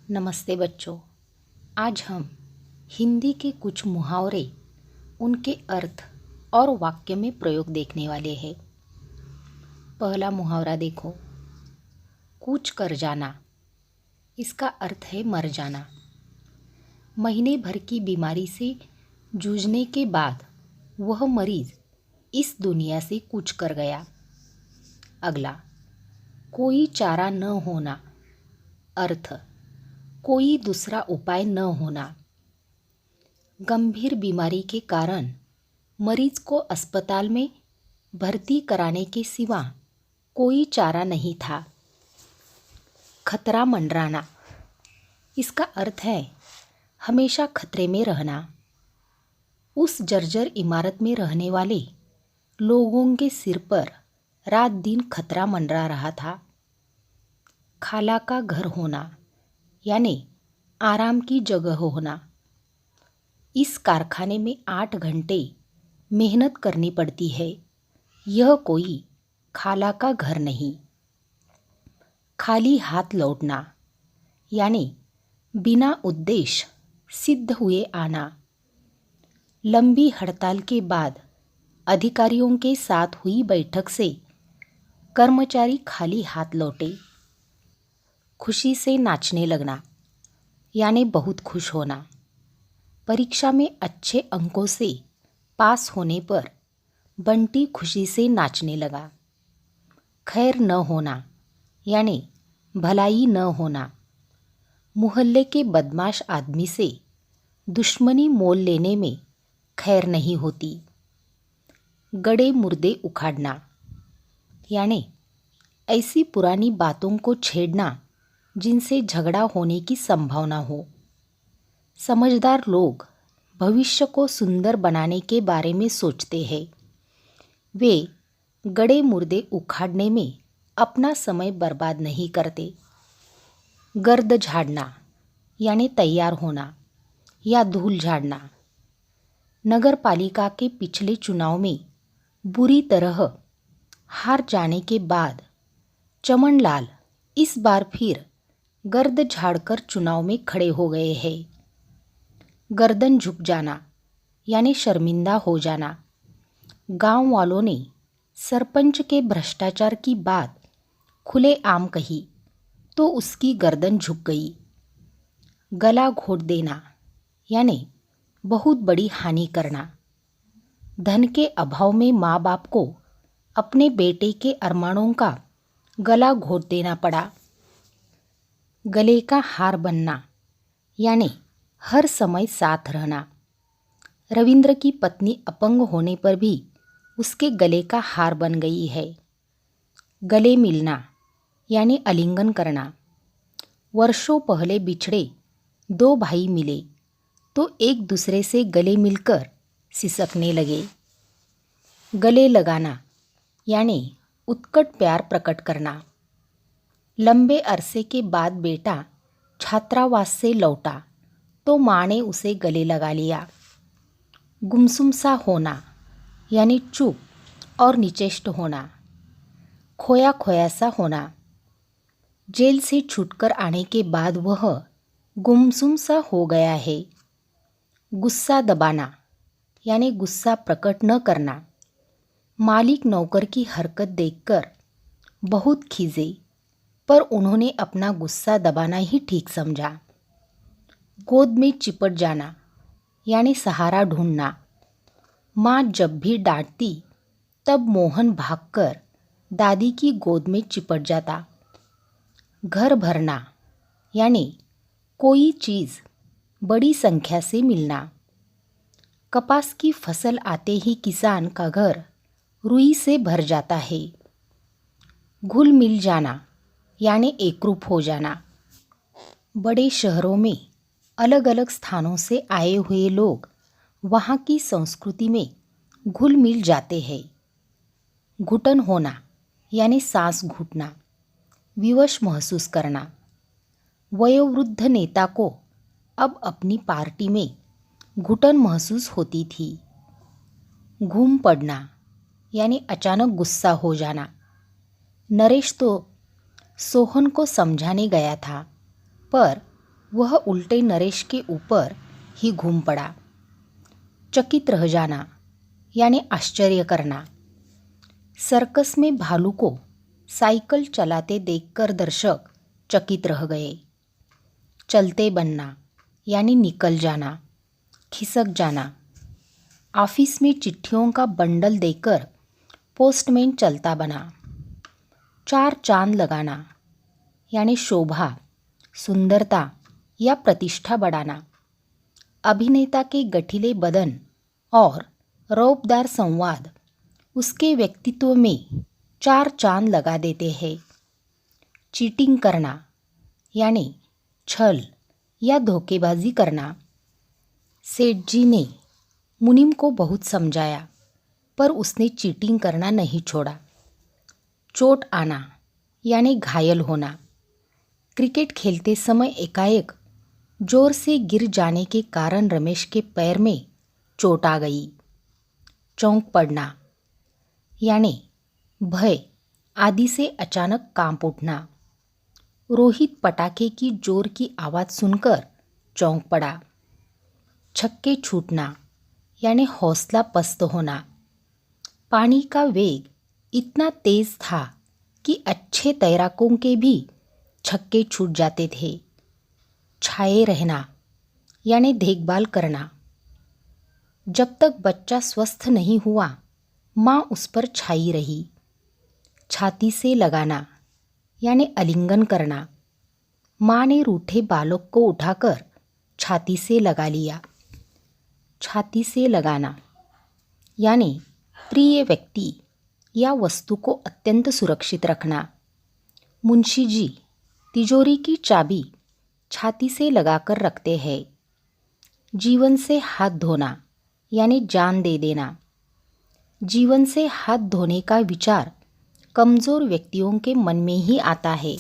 नमस्ते बच्चों। आज हम हिंदी के कुछ मुहावरे, उनके अर्थ और वाक्य में प्रयोग देखने वाले हैं। पहला मुहावरा देखो, कूच कर जाना। इसका अर्थ है मर जाना। महीने भर की बीमारी से जूझने के बाद वह मरीज इस दुनिया से कूच कर गया। अगला, कोई चारा न होना। अर्थ, कोई दूसरा उपाय न होना। गंभीर बीमारी के कारण मरीज को अस्पताल में भर्ती कराने के सिवा कोई चारा नहीं था। खतरा मंडराना। इसका अर्थ है हमेशा खतरे में रहना। उस जर्जर इमारत में रहने वाले लोगों के सिर पर रात दिन खतरा मंडरा रहा था। खाला का घर होना यानी आराम की जगह होना। इस कारखाने में 8 घंटे मेहनत करनी पड़ती है। यह कोई खाला का घर नहीं। खाली हाथ लौटना यानी बिना उद्देश्य सिद्ध हुए आना। लंबी हड़ताल के बाद अधिकारियों के साथ हुई बैठक से कर्मचारी खाली हाथ लौटे। खुशी से नाचने लगना यानी बहुत खुश होना। परीक्षा में अच्छे अंकों से पास होने पर बंटी खुशी से नाचने लगा। खैर न होना यानी भलाई न होना। मोहल्ले के बदमाश आदमी से दुश्मनी मोल लेने में खैर नहीं होती। गड़े मुर्दे उखाड़ना यानी ऐसी पुरानी बातों को छेड़ना जिनसे झगड़ा होने की संभावना हो। समझदार लोग भविष्य को सुंदर बनाने के बारे में सोचते हैं। वे गड़े मुर्दे उखाड़ने में अपना समय बर्बाद नहीं करते। गर्द झाड़ना यानी तैयार होना या धूल झाड़ना। नगर पालिका के पिछले चुनाव में बुरी तरह हार जाने के बाद चमनलाल इस बार फिर गर्द झाड़कर चुनाव में खड़े हो गए हैं। गर्दन झुक जाना यानी शर्मिंदा हो जाना। गांव वालों ने सरपंच के भ्रष्टाचार की बात खुलेआम कही तो उसकी गर्दन झुक गई। गला घोट देना यानी बहुत बड़ी हानि करना। धन के अभाव में माँ बाप को अपने बेटे के अरमानों का गला घोट देना पड़ा। गले का हार बनना यानी हर समय साथ रहना। रविंद्र की पत्नी अपंग होने पर भी उसके गले का हार बन गई है। गले मिलना यानी आलिंगन करना। वर्षों पहले बिछड़े 2 भाई मिले तो एक दूसरे से गले मिलकर सिसकने लगे। गले लगाना यानी उत्कट प्यार प्रकट करना। लंबे अरसे के बाद बेटा छात्रावास से लौटा तो माँ ने उसे गले लगा लिया। गुमसुम सा होना यानी चुप और निचेष्ट होना। खोया खोया सा होना। जेल से छूटकर आने के बाद वह गुमसुम सा हो गया है। गुस्सा दबाना यानी गुस्सा प्रकट न करना। मालिक नौकर की हरकत देखकर बहुत खीजे पर उन्होंने अपना गुस्सा दबाना ही ठीक समझा। गोद में चिपट जाना यानी सहारा ढूंढना। माँ जब भी डांटती तब मोहन भागकर दादी की गोद में चिपट जाता। घर भरना यानी कोई चीज़ बड़ी संख्या से मिलना। कपास की फसल आते ही किसान का घर रुई से भर जाता है। घुल मिल जाना यानी एकरूप हो जाना। बड़े शहरों में अलग अलग स्थानों से आए हुए लोग वहाँ की संस्कृति में घुल मिल जाते हैं। घुटन होना यानी सांस घुटना, विवश महसूस करना। वयोवृद्ध नेता को अब अपनी पार्टी में घुटन महसूस होती थी। घूम पड़ना यानी अचानक गुस्सा हो जाना। नरेश तो सोहन को समझाने गया था, पर वह उल्टे नरेश के ऊपर ही घूम पड़ा। चकित रह जाना यानी आश्चर्य करना। सर्कस में भालू को साइकिल चलाते देखकर दर्शक चकित रह गए। चलते बनना यानी निकल जाना, खिसक जाना। ऑफिस में चिट्ठियों का बंडल देकर पोस्टमैन चलता बना। 4 चांद लगाना यानी शोभा, सुंदरता या प्रतिष्ठा बढ़ाना। अभिनेता के गठीले बदन और रौबदार संवाद उसके व्यक्तित्व में 4 चांद लगा देते हैं। चीटिंग करना यानी छल या धोखेबाजी करना। सेठ जी ने मुनीम को बहुत समझाया, पर उसने चीटिंग करना नहीं छोड़ा। चोट आना यानी घायल होना। क्रिकेट खेलते समय एकाएक जोर से गिर जाने के कारण रमेश के पैर में चोट आ गई। चौंक पड़ना यानी भय आदि से अचानक कांप उठना। रोहित पटाखे की जोर की आवाज़ सुनकर चौंक पड़ा। छक्के छूटना यानी हौसला पस्त होना। पानी का वेग इतना तेज था कि अच्छे तैराकों के भी छक्के छूट जाते थे। छाए रहना यानी देखभाल करना। जब तक बच्चा स्वस्थ नहीं हुआ, माँ उस पर छाई रही। छाती से लगाना यानी आलिंगन करना। माँ ने रूठे बालक को उठाकर छाती से लगा लिया। छाती से लगाना यानी प्रिय व्यक्ति या वस्तु को अत्यंत सुरक्षित रखना। मुंशी जी तिजोरी की चाबी छाती से लगाकर रखते हैं। जीवन से हाथ धोना यानी जान दे देना। जीवन से हाथ धोने का विचार कमज़ोर व्यक्तियों के मन में ही आता है।